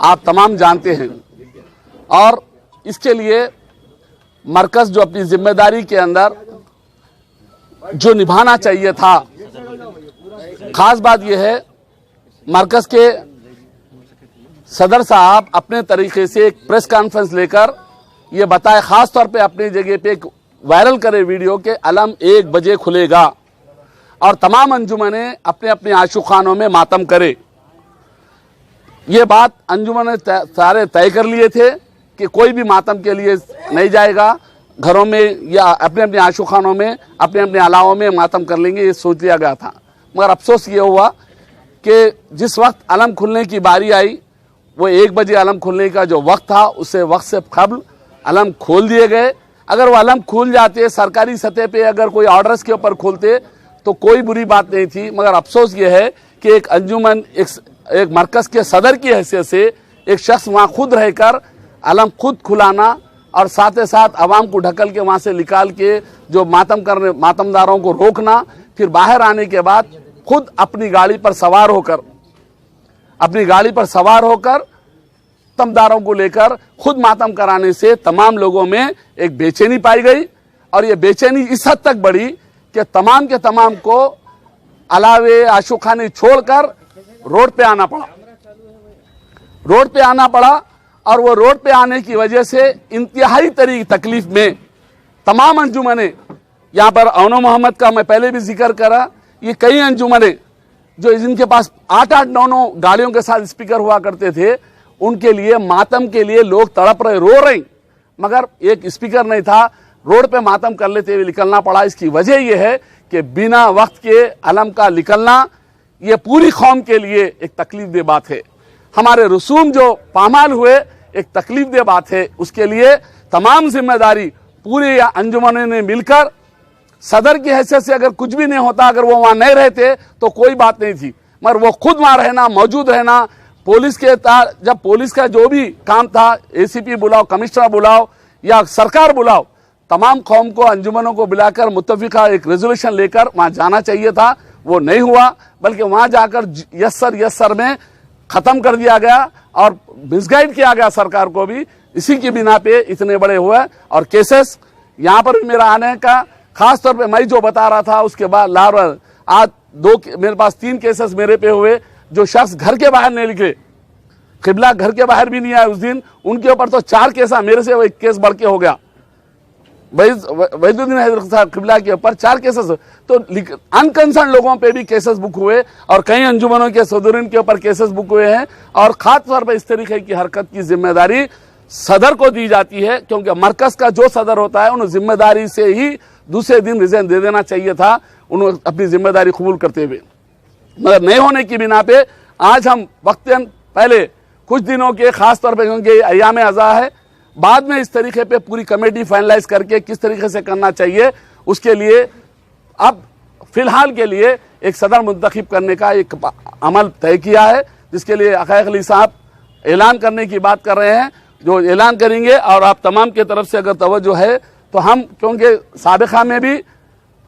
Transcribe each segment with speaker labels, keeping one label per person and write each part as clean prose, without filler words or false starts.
Speaker 1: आप तमाम जानते हैं। और इसके लिए मरकज़ जो अपनी जिम्मेदारी के अंदर जो निभाना चाहिए था, खास बात यह है मरकज़ के सदर साहब अपने तरीके से एक प्रेस कॉन्फ्रेंस लेकर ये बताए, खास तौर पे अपनी जगह पे एक वायरल करे वीडियो के अलम 1 बजे खुलेगा और तमाम अंजुमने अपने अपने आशुखानों में मातम करे। ये बात अंजुमन ने सारे तय कर लिए थे कि कोई भी मातम के लिए नहीं जाएगा, घरों में या अपने अपने आशुखानों में अपने अपने अलावों में मातम कर लेंगे, ये सोच लिया गया था। मगर अफसोस ये हुआ कि जिस वक्त अलम खुलने की बारी आई वो 1 बजे अलम खुलने का जो वक्त था उससे वक्त से कबल अलम खोल दिए गए। अगर वो अलम खुल जाते सरकारी सतह पे, अगर कोई ऑर्डर्स के ऊपर खोलते तो कोई बुरी बात नहीं थी। मगर अफसोस ये है कि एक अंजुमन, एक मरकज़ के सदर की हैसियत से एक शख्स वहाँ खुद रहकर अलम खुद खुलाना और साथ ही साथ आवाम को ढकल के वहाँ से निकाल के जो मातमदारों को रोकना, फिर बाहर आने के बाद खुद अपनी गाड़ी पर सवार होकर तमदारों को लेकर खुद मातम कराने से तमाम लोगों में एक बेचैनी पाई गई। और ये बेचैनी इस हद तक बढ़ी कि तमाम के तमाम को अलावे आशुखाने छोड़कर रोड पे आना पड़ा। और वो रोड पे आने की वजह से इंतहाई तकलीफ में तमाम अंजुमने, यहाँ पर औनो मोहम्मद का मैं पहले भी जिक्र करा, ये कई अंजुमने जो जिनके पास 8-8, 9-9 गाड़ियों के साथ स्पीकर हुआ करते थे, उनके लिए मातम के लिए लोग तड़प रहे, रो रहे, मगर एक स्पीकर नहीं था, रोड पे मातम कर लेते हुए निकलना पड़ा। इसकी वजह यह है कि बिना वक्त के अलम का निकलना ये पूरी कौम के लिए एक तकलीफ दे बात है। हमारे रसूम जो पामाल हुए एक तकलीफ दे बात है। उसके लिए तमाम जिम्मेदारी पूरे अंजुमनों ने मिलकर, सदर की हैसियत से अगर कुछ भी नहीं होता, अगर वो वहां नहीं रहते तो कोई बात नहीं थी, मगर वो खुद वहां रहना, मौजूद रहना, पुलिस के जब पुलिस का जो भी काम था, एसीपी बुलाओ, कमिश्नर बुलाओ या सरकार बुलाओ, तमाम कौम को, अंजुमनों को बुलाकर मुत्तफिका एक रेजोल्यूशन लेकर वहां जाना चाहिए था। वो नहीं हुआ, बल्कि वहां जाकर यस्सर में खत्म कर दिया गया और मिसगाइड किया गया सरकार को भी। इसी की बिना पे इतने बड़े हुए और केसेस यहाँ पर भी मेरा आने का, खास तौर पे मैं जो बता रहा था उसके बाद आज मेरे पास 3 केसेस मेरे पे हुए। जो शख्स घर के बाहर नहीं निकले, किबला घर के बाहर भी नहीं आए उस दिन, उनके ऊपर तो 4 केस, मेरे से वो 1 केस बढ़ के हो गया। वहीदुद्दीन हैदर साहब किबला के ऊपर 4 केसेस, तो अनकंसर्न लोगों पे भी केसेस बुक हुए और कई अंजुमनों के सदरीन के ऊपर केसेस बुक हुए हैं। और खास तौर पर इस तरीके की हरकत की जिम्मेदारी सदर को दी जाती है, क्योंकि मरकज का जो सदर होता है उन जिम्मेदारी से ही दूसरे दिन रिजाइन दे देना चाहिए था, उन्होंने अपनी जिम्मेदारी कबूल करते हुए। मगर नहीं होने की बिना पे आज हम वक्तन पहले कुछ दिनों के, खास तौर पर क्योंकि अयाम अज़ा है, बाद में इस तरीके पे पूरी कमेटी फाइनलाइज करके किस तरीके से करना चाहिए, उसके लिए अब फिलहाल के लिए एक सदर मुंतखब करने का एक अमल तय किया है, जिसके लिए अकायक अली साहब ऐलान करने की बात कर रहे हैं, जो ऐलान करेंगे। और आप तमाम की तरफ से अगर तवज्जो है तो हम, क्योंकि साबिक़ा में भी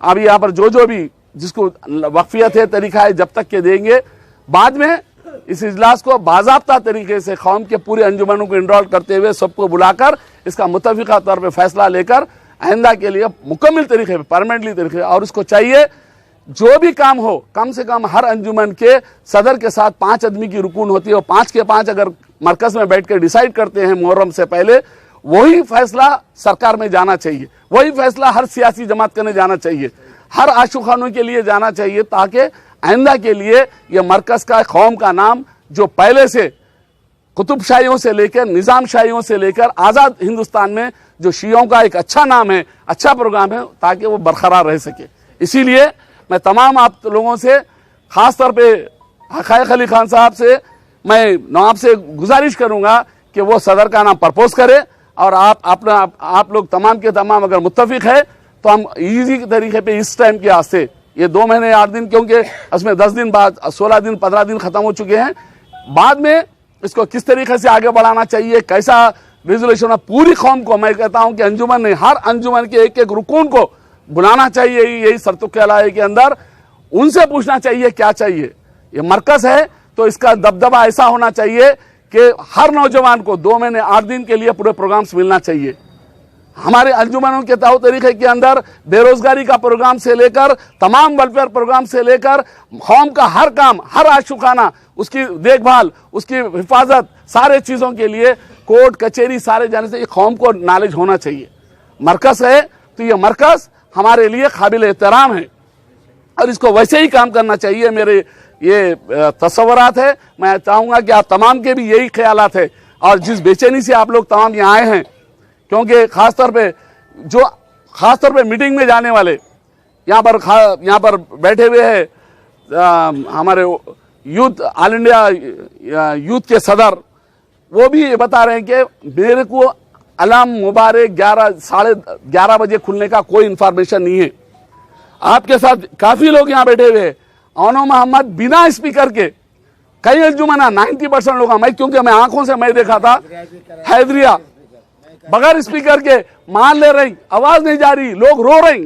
Speaker 1: अभी यहाँ पर जो भी जिसको वक्फियत है, तरीका है, जब तक के देंगे, बाद में इस इजलास को बाज़ाब्ता तरीके से कौम के पूरे अंजुमनों को इनरोल करते हुए सबको बुलाकर इसका मुतफ़िक़ा तौर पे फैसला लेकर आइंदा के लिए मुकम्मल तरीके पे, परमानेंटली तरीके, और उसको चाहिए जो भी काम हो, कम से कम हर अंजुमन के सदर के साथ 5 आदमी की रुकून होती है, और 5 के 5 अगर मरकज में बैठ कर डिसाइड करते हैं मुहर्रम से पहले, वही फैसला सरकार में जाना चाहिए, वही फैसला हर सियासी जमात करने जाना चाहिए, हर आशुखानों के लिए जाना चाहिए, ताकि आइंदा के लिए यह मरकज का, कौम का नाम जो पहले से कुतुबशाहियों से लेकर, निज़ामशाहियों से लेकर आज़ाद हिंदुस्तान में जो शियों का एक अच्छा नाम है, अच्छा प्रोग्राम है, ताकि वो बरकरार रह सके। इसीलिए मैं तमाम आप लोगों से, ख़ास तौर पे हक़ाइक़ अली खान साहब से मैं नवाब से गुजारिश करूँगा कि वो सदर का नाम प्रपोज करें, और आप लोग तमाम के तमाम अगर मुत्तफिक है तो हम ईजी तरीके पे इस टाइम के वास्ते ये 2 महीने 8 दिन, क्योंकि उसमें 10 दिन बाद 16 दिन 15 दिन खत्म हो चुके हैं, बाद में इसको किस तरीके से आगे बढ़ाना चाहिए, कैसा रेजोल्यूशन, पूरी कौम को मैं कहता हूं कि अंजुमन ने, हर अंजुमन के एक एक रुकून को बुलाना चाहिए, यही सरतुक़ के अंदर उनसे पूछना चाहिए क्या चाहिए। ये मरकज है तो इसका दबदबा ऐसा होना चाहिए कि हर नौजवान को 2 महीने 8 दिन के लिए पूरे प्रोग्राम्स मिलना चाहिए। हमारे अंजुमनों के तौर तरीके के अंदर बेरोजगारी का प्रोग्राम से लेकर तमाम वेलफेयर प्रोग्राम से लेकर कौम का हर काम, हर आशुखाना, उसकी देखभाल, उसकी हिफाजत, सारे चीज़ों के लिए कोर्ट कचहरी सारे जाने से कौम को नॉलेज होना चाहिए। मरकज़ है तो ये मरकज़ हमारे लिए काबिल एहतराम है और इसको वैसे ही काम करना चाहिए। मेरे ये तस्वुरात है। मैं चाहूँगा कि आप तमाम के भी यही ख्यालात है और जिस बेचैनी से आप लोग तमाम यहाँ आए हैं, क्योंकि खासतौर पे मीटिंग में जाने वाले यहाँ पर बैठे हुए हैं हमारे यूथ, ऑल इंडिया यूथ के सदर, वो भी ये बता रहे हैं कि मेरे को अलार्म मुबारक 11-11:30 बजे खुलने का कोई इंफॉर्मेशन नहीं है। आपके साथ काफी लोग यहाँ बैठे हुए हैं। ओनो मोहम्मद बिना स्पीकर के कई अंजुमना 90% लोग, मैं क्योंकि मैं आंखों से मैं देखा था, हैदरिया बगैर स्पीकर के मान ले रही, आवाज नहीं जा रही, लोग रो रहे।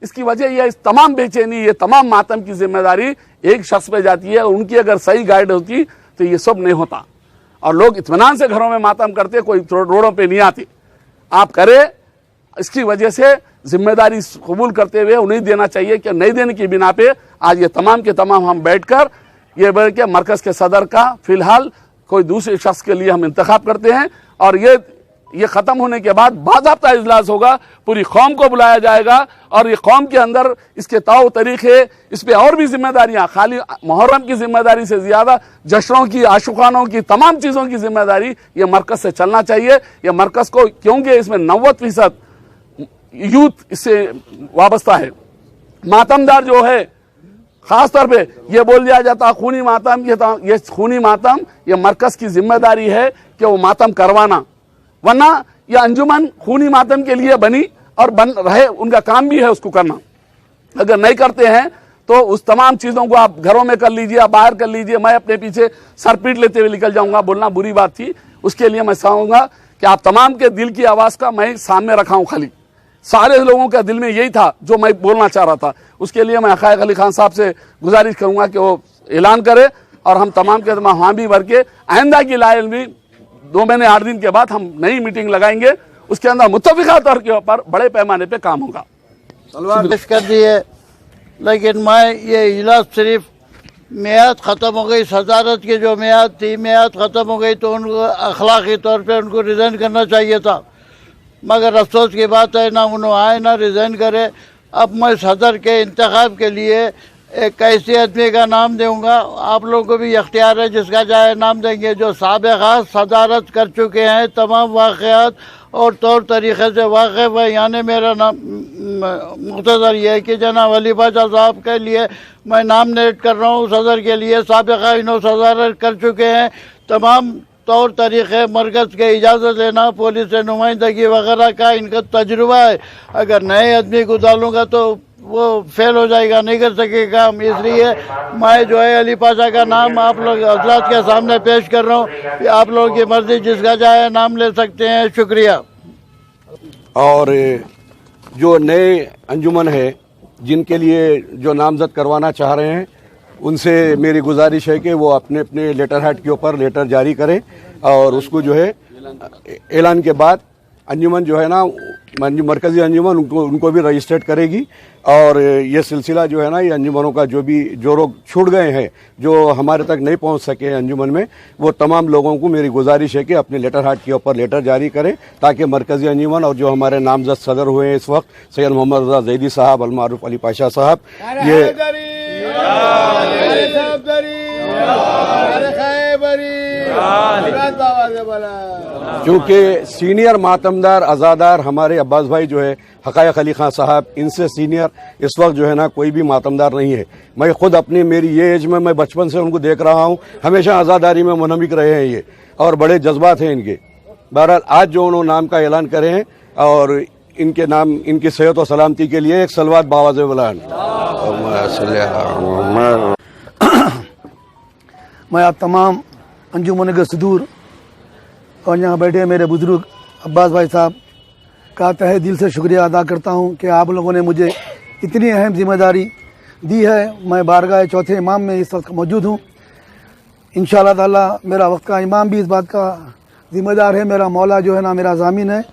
Speaker 1: इसकी वजह यह इस तमाम बेचैनी, ये तमाम मातम की जिम्मेदारी एक शख्स पे जाती है। उनकी अगर सही गाइड होती तो ये सब नहीं होता और लोग इत्मीनान से घरों में मातम करते, कोई रोडों पे नहीं आते। आप करें, इसकी वजह से जिम्मेदारी कबूल करते हुए उन्हें देना चाहिए कि नहीं देने की बिना पे आज ये तमाम के तमाम हम बैठकर ये बोल के मरकज के सदर का फिलहाल कोई दूसरे शख्स के लिए हम इंतखाब करते हैं और ये खत्म होने के बाद बाज़ाब्ता इजलास होगा, पूरी कौम को बुलाया जाएगा और ये कौम के अंदर इसके तौर तरीके, इस पे और भी जिम्मेदारियां, खाली मुहर्रम की जिम्मेदारी से ज्यादा जश्नों की, आशुखानों की, तमाम चीज़ों की जिम्मेदारी ये मरकज़ से चलना चाहिए। ये मरकज़ को, क्योंकि इसमें 90% यूथ इससे वाबस्ता है। मातमदार जो है खासतौर पे ये बोल दिया जाता खूनी मातम, ये खूनी मातम ये मरकज़ की जिम्मेदारी है कि वो मातम करवाना, वरना ये अंजुमन खूनी मातम के लिए बनी और बन रहे, उनका काम भी है उसको करना। अगर नहीं करते हैं तो उस तमाम चीज़ों को आप घरों में कर लीजिए, आप बाहर कर लीजिए, मैं अपने पीछे सर पीट लेते हुए निकल जाऊंगा, बोलना बुरी बात थी। उसके लिए मैं चाहूँगा कि आप तमाम के दिल की आवाज़ का मैं सामने रखा हूँ। खाली सारे लोगों का दिल में यही था जो मैं बोलना चाह रहा था। उसके लिए मैं अकायक अली खान साहब से गुजारिश करूँगा कि वो ऐलान करे और हम तमाम के तमाम हाँ भी भर के आइंदा की लायल भी 2 महीने 8 दिन के बाद हम नई मीटिंग लगाएंगे, उसके अंदर मुत्तफ़िक़ा तौर के ऊपर बड़े पैमाने पे काम होगा।
Speaker 2: पेश कर दी है, लेकिन मैं ये इजलास सिर्फ मियाद ख़त्म हो गई, सदारत की जो मियाद थी मियाद ख़त्म हो गई तो उनको अखलाक़ी तौर पे उनको रिज़ाइन करना चाहिए था, मगर अफसोस की बात है ना उन्होंने आए ना रिज़ाइन करे। अब मैं सदर के इंतखाब के लिए एक ऐसे आदमी का नाम दूंगा, आप लोगों को भी इख्तियार है, जिसका चाहे नाम देंगे, जो साबिक़ा सदारत कर चुके हैं तमाम वाक़यात और तौर तरीक़े से वाक़िफ़ है। यानी मेरा नाम मुख्तसर ये है कि जनाब अली पाशा साहब के लिए मैं नामनेट कर रहा हूँ सदर के लिए। साबिक़ा इन्हों सदारत कर चुके हैं, तमाम तौर तरीक़े, मरकज़ के इजाज़त लेना, पुलिस से नुमाइंदगी वगैरह का इनका तजुर्बा है। अगर नए आदमी को डालूँगा तो वो फेल हो जाएगा, नहीं कर सकेगा। इसलिए मैं जो है अली पाशा का नाम आप लोग हज़रात के सामने पेश कर रहा हूँ कि आप लोगों की मर्ज़ी, जिसका चाहे नाम ले सकते हैं। शुक्रिया।
Speaker 3: और जो नए अंजुमन है जिनके लिए जो नामजद करवाना चाह रहे हैं, उनसे मेरी गुजारिश है कि वो अपने अपने लेटर हेड के ऊपर लेटर जारी करें और उसको जो है ऐलान के बाद अंजुमन जो है ना, मरकज़ी अंजुमन उनको भी रजिस्ट्रेट करेगी और ये सिलसिला जो है ना, ये अंजुमनों का जो लोग छूट गए हैं, जो हमारे तक नहीं पहुंच सके अंजुमन में, वो तमाम लोगों को मेरी गुजारिश है कि अपने लेटर हेड के ऊपर लेटर जारी करें ताकि मरकज़ी अंजुमन और जो हमारे नामजद सदर हुए हैं इस वक्त, सैयद मोहम्मद रज़ा ज़ैदी साहब, अलमारूफ अली पाशा साहब, ये क्योंकि सीनियर मातमदार अज़ादार हमारे अब्बास भाई जो है हक़ायक़ अली खान साहब, इनसे सीनियर इस वक्त जो है ना कोई भी मातमदार नहीं है। मैं खुद अपनी मेरी ये एज में मैं बचपन से उनको देख रहा हूँ, हमेशा आज़ादारी में मुनहमिक रहे हैं ये और बड़े जज्बात हैं इनके। बहरहाल आज जो उन्होंने नाम का ऐलान करे हैं और इनके नाम, इनकी सेहत और सलामती के लिए एक सलवात बावाज़े बुलान।
Speaker 4: मैं आप तमाम अंजुमन के सदूर और यहाँ बैठे मेरे बुजुर्ग अब्बास भाई साहब का तहे दिल से शुक्रिया अदा करता हूँ कि आप लोगों ने मुझे इतनी अहम जिम्मेदारी दी है। मैं बारगाह चौथे इमाम में इस वक्त मौजूद हूँ। इंशाअल्लाह ताला मेरा वक्त का इमाम भी इस बात का जिम्मेदार है, मेरा मौला जो है ना मेरा ज़ामिन है।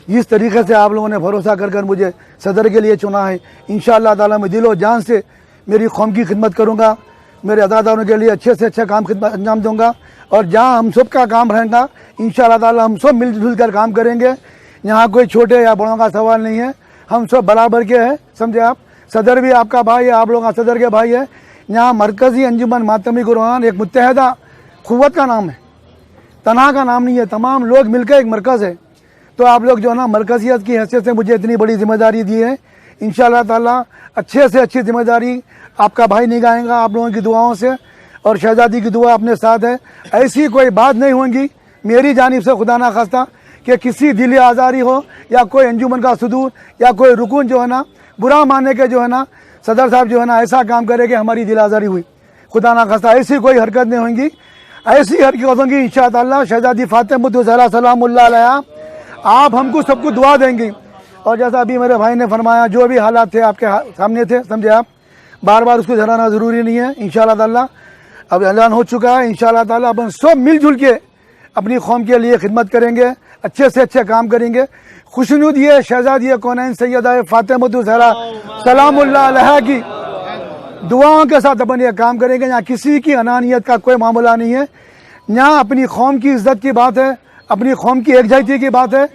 Speaker 4: जिस तरीके से आप लोगों ने भरोसा कर मुझे सदर के लिए चुना है, इंशाअल्लाह ताला मैं दिलो जान से मेरी कौम की खिदमत करूँगा, मेरे अदादारों के लिए अच्छे से अच्छा काम खिदमत अंजाम दूँगा। और जहाँ हम सब का काम रहेगा इंशाअल्लाह ताला हम सब मिलजुल कर काम करेंगे। यहाँ कोई छोटे या बड़ों का सवाल नहीं है, हम सब बराबर के हैं, समझे आप। सदर भी आपका भाई है, आप लोगों का सदर के भाई है। यहाँ मरकज़ी अंजुमन मातमी कुरान एक मुत्तहदा क़ुव्वत का नाम है, तनहा का नाम नहीं है, तमाम लोग मिलकर एक मरकज़ है। तो आप लोग जो है ना मरकज़ियत की हैसियत से मुझे इतनी बड़ी जिम्मेदारी दी है, इंशाअल्लाह ताला अच्छे से अच्छी जिम्मेदारी आपका भाई निभाएगा आप लोगों की दुआओं से, और शहजादी की दुआ अपने साथ है। ऐसी कोई बात नहीं होगी मेरी जानिब से खुदा ना खास्ता कि किसी दिली आज़ारी हो या कोई अंजुमन का सदूर या कोई रुकून जो है ना बुरा मानने के जो है ना सदर साहब जो है ना ऐसा काम करे कि हमारी दिल आज़ारी हुई, खुदा ना खास्ता ऐसी कोई हरकत नहीं होंगी। ऐसी हरकत होंगी इंशाअल्लाह शहजादी फातिमा ज़हरा सलामुल्लाह अलैहा आप हमको सबको दुआ देंगी। और जैसा अभी मेरे भाई ने फरमाया जो भी हालात थे आपके सामने थे, समझे आप, बार बार उसको दोहराना ज़रूरी नहीं है। इंशाअल्लाह ताला अब ऐलान हो चुका है, इंशाअल्लाह ताला अपन सब मिलजुल के अपनी कौम के लिए खिदमत करेंगे, अच्छे से अच्छे काम करेंगे। खुशनुद ये शहजादी कौनैन सैयदा फातिमा ज़हरा सलामुल्लाह अलैहा की दुआओं के साथ अपन ये काम करेंगे। यहाँ किसी की अनानियत का कोई मामला नहीं है, यहाँ अपनी कौम की इज्जत की बात है, अपनी कौम की एकजुटता की बात है।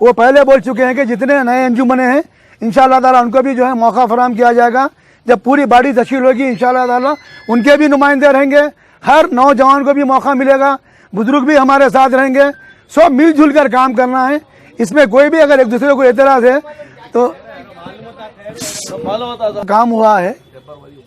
Speaker 4: वो पहले बोल चुके हैं कि जितने नए अंजुमने हैं इंशाअल्लाह ताला उनको भी जो है मौका फराहम किया जाएगा। जब पूरी बॉडी तश्कील होगी इंशाअल्लाह ताला उनके भी नुमाइंदे रहेंगे, हर नौजवान को भी मौका मिलेगा, बुजुर्ग भी हमारे साथ रहेंगे। सब मिलजुल कर काम करना है, इसमें कोई भी अगर एक दूसरे को एतराज़ है तो काम हुआ है,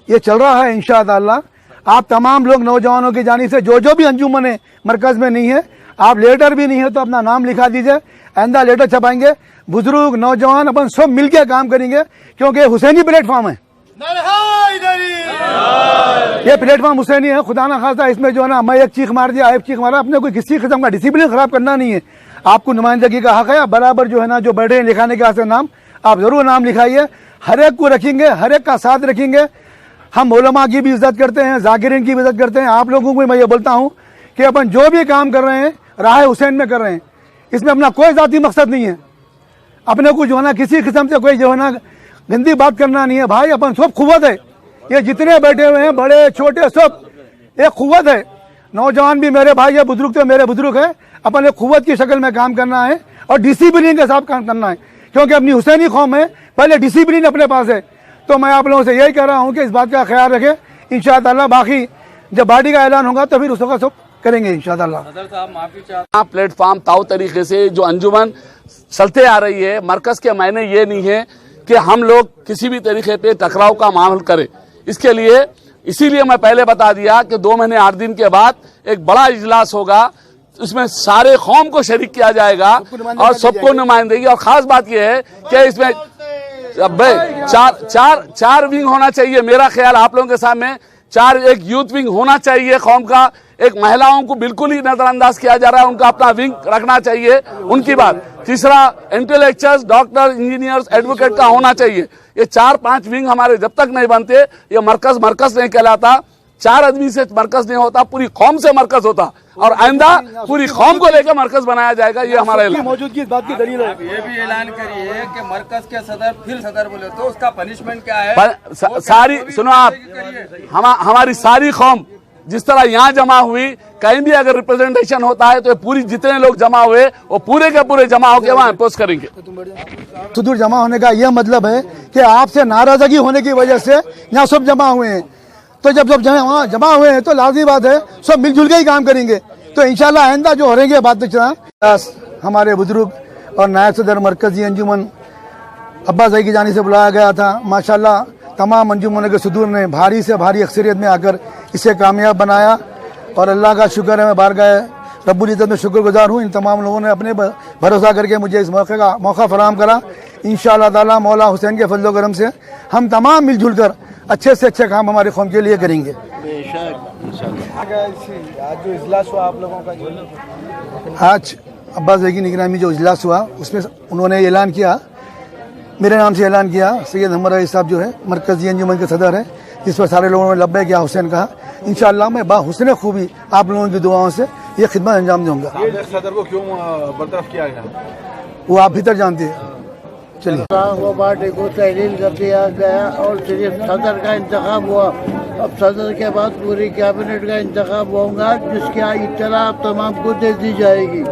Speaker 4: ये चल रहा है इंशाअल्लाह। आप तमाम लोग नौजवानों की जानिब से जो भी अंजुमन है मरकज़ में नहीं है, आप लेटर भी नहीं है तो अपना नाम लिखा दीजिए, आइंदा लेटर छपाएंगे। बुजुर्ग नौजवान अपन सब मिलकर काम करेंगे, क्योंकि हुसैनी प्लेटफॉर्म है, ये प्लेटफॉर्म हुसैनी है। खुदा ना खास्ता इसमें जो है ना मैं एक चीख मार दिया, एक चीख मारा, अपने कोई किसी किस्म का डिसिप्लिन खराब करना नहीं है। आपको नुमाइंदगी का हक है, बराबर जो है ना जो बैठे हैं लिखाने के वास्ते नाम आप जरूर नाम लिखाइए, हर एक को रखेंगे, हर एक का साथ रखेंगे। हम उलमा की भी इज्जत करते हैं, जाकिरीन की भी इज्जत करते हैं। आप लोगों को मैं ये बोलता हूँ कि अपन जो भी काम कर रहे हैं राह हुसैन में कर रहे हैं, इसमें अपना कोई जाती मकसद नहीं है, अपने को जो है ना किसी किस्म से कोई जो है ना गंदी बात करना नहीं है। भाई अपन सब क़ुव्वत है, ये जितने बैठे हुए हैं बड़े छोटे सब एक क़ुव्वत है। नौजवान भी मेरे भाई है, बुजुर्ग तो मेरे बुजुर्ग है। अपन एक क़ुव्वत की शक्ल में काम करना है और डिसिप्लिन के साथ काम करना है, क्योंकि अपनी हुसैनी कौम है, पहले डिसिप्लिन अपने पास है। तो मैं आप लोगों से यही कह रहा हूँ कि इस बात का ख्याल रखें इंशाअल्लाह। बाकी जब बॉडी का ऐलान होगा तो फिर उसका सब करेंगे इंशाअल्लाह।
Speaker 1: प्लेटफॉर्म ताऊ तरीके से जो अंजुमन चलते आ रही है मरकज के मायने ये नहीं है कि हम लोग किसी भी तरीके पे टकराव का माहौल करें। इसके लिए इसीलिए मैं पहले बता दिया कि 2 महीने 8 दिन के बाद एक बड़ा इजलास होगा, इसमें सारे कौम को शरीक किया जाएगा और सबको नुमाइंदगी। और खास बात यह है कि इसमें चार विंग होना चाहिए। मेरा ख्याल आप लोगों के सामने एक यूथ विंग होना चाहिए कौम का, एक महिलाओं को बिल्कुल ही नजरअंदाज किया जा रहा है, उनका अपना विंग रखना चाहिए, उनकी बात। तीसरा इंटेलेक्चुअल्स, डॉक्टर, इंजीनियर्स, एडवोकेट का होना चाहिए। ये 4-5 विंग हमारे जब तक नहीं बनते ये मरकज नहीं कहलाता। 4 आदमी से मरकज नहीं होता, पूरी कौम से मरकज होता और आइंदा पूरी कौम को लेकर मरकज बनाया जाएगा। ये हमारा
Speaker 4: मौजूदगी इस बात की दलील है।
Speaker 5: ये भी ऐलान करिए कि मरकज के सदर फिर सदर बोले तो उसका पनिशमेंट क्या है?
Speaker 1: सारी सुनो आप, हमारी सारी कौम जिस तरह यहाँ जमा हुई, कहीं भी अगर रिप्रेजेंटेशन होता है तो पूरी जितने लोग जमा हुए वो पूरे के पूरे जमा होकर वहाँ अपोज करेंगे।
Speaker 4: सुदूर जमा होने का यह मतलब है कि आपसे नाराजगी होने की वजह से यहाँ सब जमा हुए हैं। तो जब वहाँ जमा हुए हैं तो लाज़मी बात है सब मिलजुल के ही काम करेंगे। तो इंशाल्लाह आइंदा जो हो रहेंगे बात हमारे बुजुर्ग और नायब सदर मरकजी अंजुमन अब्बास भाई की जानिब से बुलाया गया था। माशाल्लाह तमाम अंजुमन के सदूर ने भारी से भारी अक्सरियत में आकर इसे कामयाब बनाया और अल्लाह का शुक्र है, मैं बारगाह रब्बुल इज़्ज़त में शुक्रगुजार हूँ। इन तमाम लोगों ने अपने भरोसा करके मुझे इस मौका फराहम करा। इंशाअल्लाह ताला मौला हुसैन के फजल करम से हम तमाम मिलजुल कर अच्छे से अच्छे काम हमारे कौम के लिए करेंगे।
Speaker 6: आज जो इजलास हुआ आप लोगों का,
Speaker 4: आज अब्बास भाई की निगरानी में जो इजलास हुआ उसमें उन्होंने ऐलान किया, मेरे नाम से ऐलान किया, सैयद हमर रईस साहब जो है मरकजी अंजुमन के सदर है, इस पर सारे लोगों ने लब्बैक या हुसैन कहा। इंशाअल्लाह मैं हुस्न खूबी आप लोगों की दुआओं से ये खिदमत अंजाम दूंगा।
Speaker 6: सदर को क्यों बर्तरफ किया गया?
Speaker 4: वो आप भीतर जानते हैं। चलिए,
Speaker 2: वो पार्टी को तहलील कर दिया गया और सिर्फ सदर का इंतखाब हुआ। अब सदर के बाद पूरी कैबिनेट का इंतखाब होगा, जिसकी इत्तला तमाम को दे दी जाएगी।